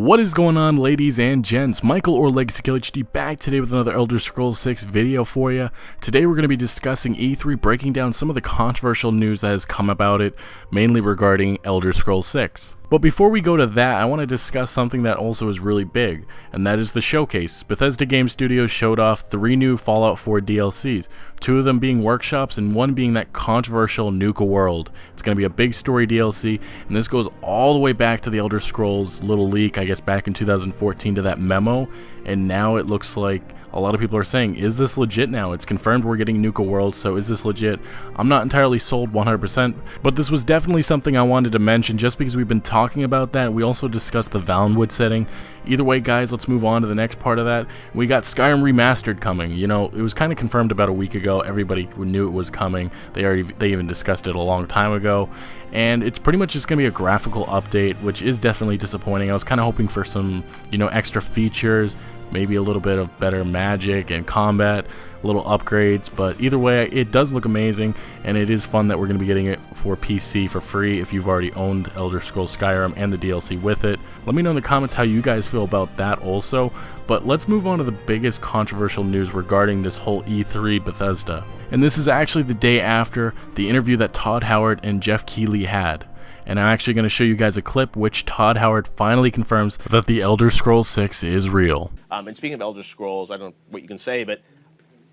What is going on, ladies and gents? Michael or Legacy Kill HD back today with another Elder Scrolls 6 video for you. Today we're going to be discussing E3, breaking down some of the controversial news that has come about it, mainly regarding Elder Scrolls 6. But before we go to that, I want to discuss something that also is really big, and that is the showcase. Bethesda Game Studios showed off 3 new Fallout 4 DLCs, 2 of them being workshops and 1 being that controversial Nuka World. It's going to be a big story DLC, and this goes all the way back to the Elder Scrolls little leak, I guess back in 2014, to that memo, and now it looks like a lot of people are saying, is this legit now? It's confirmed we're getting Nuka World, so is this legit? I'm not entirely sold 100%, but this was definitely something I wanted to mention just because we've been talking about that. We also discussed the Valenwood setting. Either way, guys, let's move on to the next part of that. We got Skyrim Remastered coming. You know, it was kind of confirmed about a week ago. Everybody knew it was coming. They even discussed it a long time ago. And it's pretty much just going to be a graphical update, which is definitely disappointing. I was kind of hoping for some, extra features, maybe a little bit of better magic and combat, little upgrades, but either way, it does look amazing, and it is fun that we're going to be getting it for PC for free if you've already owned Elder Scrolls Skyrim and the DLC with it. Let me know in the comments how you guys feel about that also, but let's move on to the biggest controversial news regarding this whole E3 Bethesda. And this is actually the day after the interview that Todd Howard and Jeff Keighley had. And I'm actually going to show you guys a clip which Todd Howard finally confirms that the Elder Scrolls 6 is real. And speaking of Elder Scrolls, I don't know what you can say, but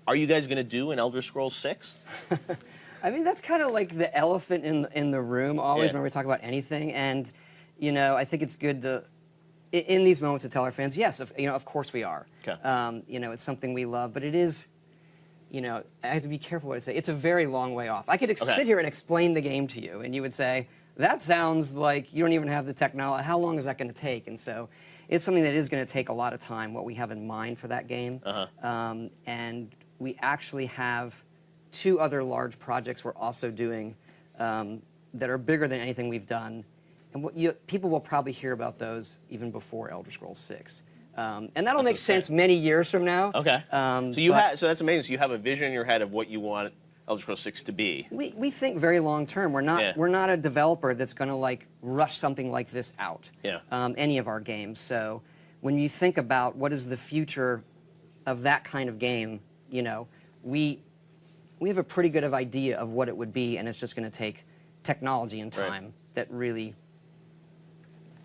are you guys going to do an Elder Scrolls 6? I mean, that's kind of like the elephant in the room always when we talk about anything. And, I think it's good to, in these moments, to tell our fans, yes, of course we are. Okay. It's something we love, but it is, I have to be careful what I say. It's a very long way off. I could sit here and explain the game to you, and you would say, that sounds like you don't even have the technology. How long is that going to take? And so it's something that is going to take a lot of time, what we have in mind for that game. And we actually have 2 other large projects we're also doing that are bigger than anything we've done. And people will probably hear about those even before Elder Scrolls 6. And that'll make sense many years from now. Okay. So that's amazing. So you have a vision in your head of what you want Elder Scrolls 6 to be. We think very long term. We're not a developer that's going to rush something like this out. Any of our games. So when you think about what is the future of that kind of game, we have a pretty good idea of what it would be, and it's just going to take technology and time that really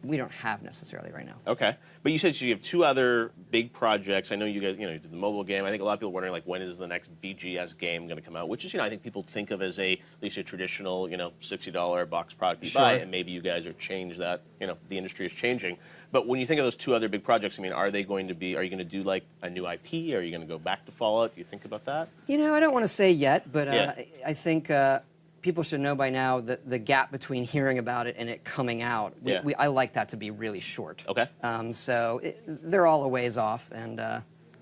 we don't have necessarily right now. Okay. But you said you have 2 other big projects. I know you guys, you did the mobile game. I think a lot of people are wondering, when is the next BGS game going to come out? Which is, I think people think of as at least a traditional, $60 box product you buy, and maybe you guys are changed that, the industry is changing. But when you think of those 2 other big projects, are you going to do a new IP? Are you going to go back to Fallout? Do you think about that? I don't want to say yet, but I think people should know by now that the gap between hearing about it and it coming out, I like that to be really short. Okay. So they're all a ways off, and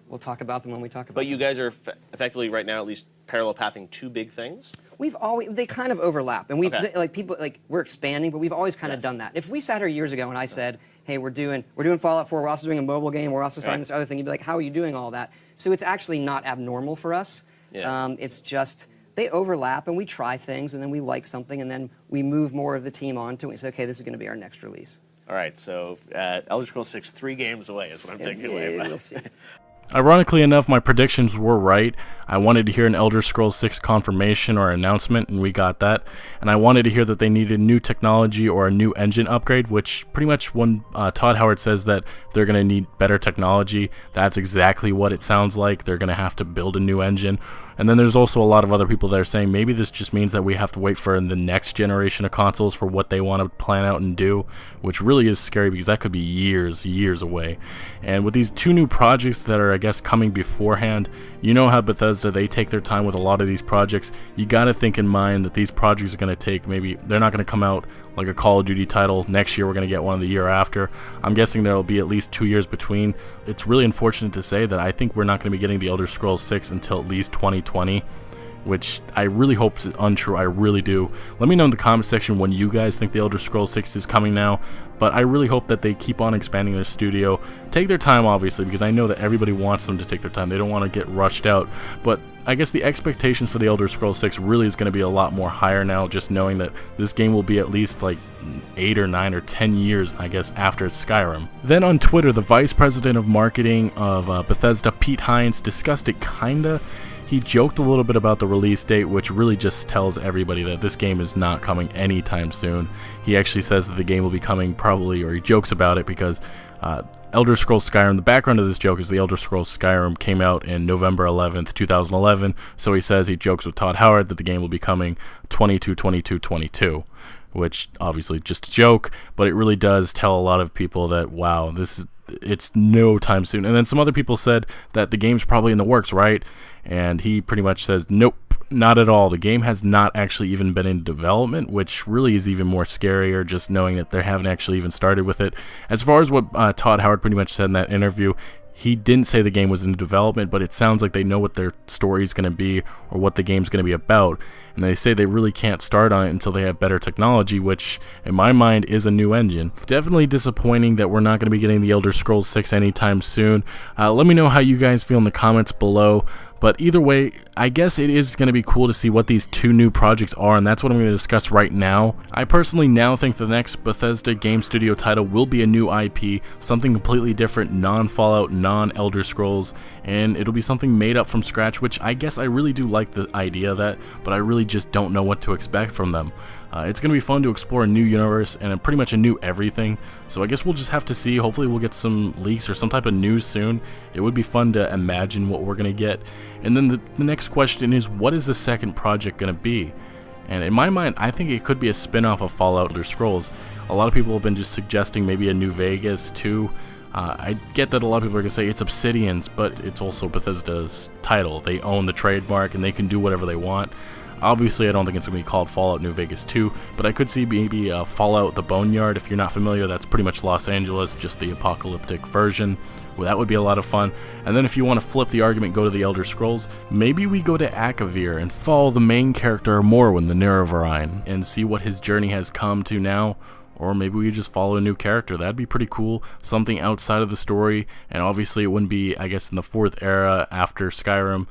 we'll talk about them when we talk about them. But you guys are effectively right now at least parallel pathing 2 big things? They kind of overlap, and we're expanding, but we've always kind of done that. If we sat here years ago and I said, hey, we're doing Fallout 4, we're also doing a mobile game, we're also starting this other thing, you'd be like, how are you doing all that? So it's actually not abnormal for us. It's just they overlap, and we try things, and then we like something, and then we move more of the team onto it, and we say, okay, this is going to be our next release. All right, so Elder Scrolls 6, 3 games away is what I'm thinking. We'll see. Ironically enough, my predictions were right. I wanted to hear an Elder Scrolls 6 confirmation or announcement, and we got that. And I wanted to hear that they needed new technology or a new engine upgrade, which pretty much when Todd Howard says that they're going to need better technology, that's exactly what it sounds like. They're going to have to build a new engine. And then there's also a lot of other people that are saying maybe this just means that we have to wait for the next generation of consoles for what they want to plan out and do, which really is scary because that could be years away. And with these 2 new projects that are, I guess, coming beforehand, how Bethesda, they take their time with a lot of these projects. You got to think in mind that these projects are going to take, maybe they're not going to come out like a Call of Duty title next year. We're going to get one the year after. I'm guessing there will be at least 2 years between. It's really unfortunate to say that I think we're not going to be getting the Elder Scrolls 6 until at least 2020. which I really hope is untrue. I really do. Let me know in the comment section when you guys think the Elder Scrolls 6 is coming now, but I really hope that they keep on expanding their studio. Take their time, obviously, because I know that everybody wants them to take their time. They don't want to get rushed out, but I guess the expectations for the Elder Scrolls 6 really is going to be a lot more higher now, just knowing that this game will be at least like 8 or 9 or 10 years, I guess, after Skyrim. Then on Twitter, the Vice President of Marketing of Bethesda, Pete Hines, discussed it kinda. He joked a little bit about the release date, which really just tells everybody that this game is not coming anytime soon. He actually says that the game will be coming probably, or he jokes about it because Elder Scrolls Skyrim, the background of this joke is the Elder Scrolls Skyrim came out in November 11th, 2011, so he says he jokes with Todd Howard that the game will be coming 22/22/22, which obviously just a joke, but it really does tell a lot of people that, wow, it's no time soon. And then some other people said that the game's probably in the works, right? And he pretty much says, nope, not at all. The game has not actually even been in development, which really is even more scarier, just knowing that they haven't actually even started with it. As far as what Todd Howard pretty much said in that interview, he didn't say the game was in development, but it sounds like they know what their story is going to be or what the game's going to be about. And they say they really can't start on it until they have better technology, which in my mind is a new engine. Definitely disappointing that we're not going to be getting the Elder Scrolls 6 anytime soon. Let me know how you guys feel in the comments below. But either way, I guess it is going to be cool to see what these two new projects are, and that's what I'm going to discuss right now. I personally now think the next Bethesda game studio title will be a new IP, something completely different, non-Fallout, non-Elder Scrolls, and it'll be something made up from scratch, which I guess I really do like the idea of that, but I really just don't know what to expect from them. It's going to be fun to explore a new universe and pretty much a new everything, so I guess we'll just have to see. Hopefully we'll get some leaks or some type of news soon. It would be fun to imagine what we're going to get. And then the next question is, what is the second project going to be? And in my mind, I think it could be a spin-off of Fallout Elder Scrolls. A lot of people have been just suggesting maybe a New Vegas 2. I get that a lot of people are going to say it's Obsidian's, but it's also Bethesda's title. They own the trademark and they can do whatever they want. Obviously, I don't think it's going to be called Fallout New Vegas 2, but I could see maybe Fallout the Boneyard. If you're not familiar, that's pretty much Los Angeles, just the apocalyptic version. Well, that would be a lot of fun. And then if you want to flip the argument, go to the Elder Scrolls, maybe we go to Akavir and follow the main character Morrowind, the Nerevarine, and see what his journey has come to now. Or maybe we just follow a new character. That'd be pretty cool. Something outside of the story, and obviously it wouldn't be, I guess, in the 4th era after Skyrim.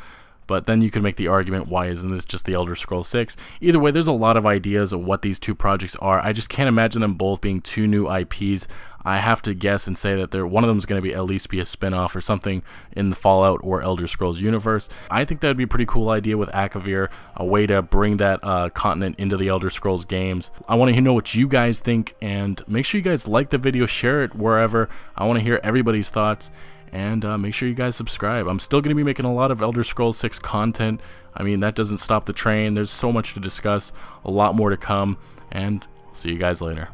But then you could make the argument, why isn't this just the Elder Scrolls 6? Either way, there's a lot of ideas of what these two projects are. I just can't imagine them both being two new IPs. I have to guess and say that one of them is going to be at least be a spin-off or something in the Fallout or Elder Scrolls universe. I think that would be a pretty cool idea with Akavir, a way to bring that continent into the Elder Scrolls games. I want to know what you guys think, and make sure you guys like the video, share it wherever. I want to hear everybody's thoughts. And make sure you guys subscribe. I'm still going to be making a lot of Elder Scrolls 6 content. I mean, that doesn't stop the train. There's so much to discuss, a lot more to come, and see you guys later.